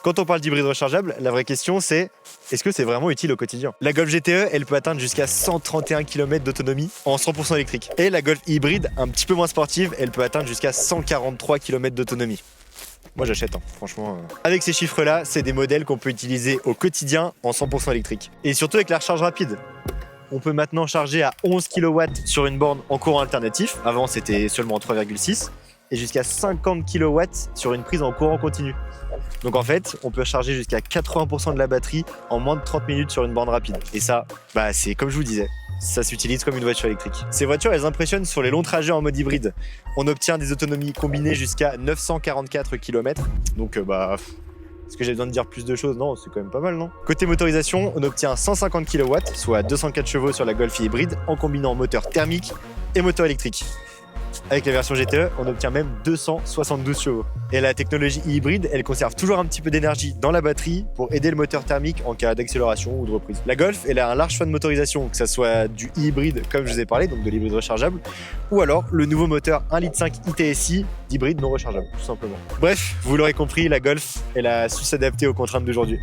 Quand on parle d'hybride rechargeable, la vraie question c'est est-ce que c'est vraiment utile au quotidien? La Golf GTE, elle peut atteindre jusqu'à 131 km d'autonomie en 100% électrique. Et la Golf hybride, un petit peu moins sportive, elle peut atteindre jusqu'à 143 km d'autonomie. Moi j'achète, franchement. Avec ces chiffres-là, c'est des modèles qu'on peut utiliser au quotidien en 100% électrique. Et surtout avec la recharge rapide. On peut maintenant charger à 11 kW sur une borne en courant alternatif. Avant, c'était seulement 3,6. Et jusqu'à 50 kW sur une prise en courant continu. Donc en fait, on peut charger jusqu'à 80% de la batterie en moins de 30 minutes sur une borne rapide. Et ça, c'est comme je vous disais, ça s'utilise comme une voiture électrique. Ces voitures, elles impressionnent sur les longs trajets en mode hybride. On obtient des autonomies combinées jusqu'à 944 km. Donc est-ce que j'ai besoin de dire plus de choses? Non, c'est quand même pas mal, non? Côté motorisation, on obtient 150 kW, soit 204 chevaux sur la Golf hybride, en combinant moteur thermique et moteur électrique. Avec la version GTE, on obtient même 272 chevaux. Et la technologie hybride, elle conserve toujours un petit peu d'énergie dans la batterie pour aider le moteur thermique en cas d'accélération ou de reprise. La Golf, elle a un large choix de motorisation, que ce soit du hybride, comme je vous ai parlé, donc de l'hybride rechargeable, ou alors le nouveau moteur 1,5 litre ITSI d'hybride non rechargeable, tout simplement. Bref, vous l'aurez compris, la Golf, elle a su s'adapter aux contraintes d'aujourd'hui.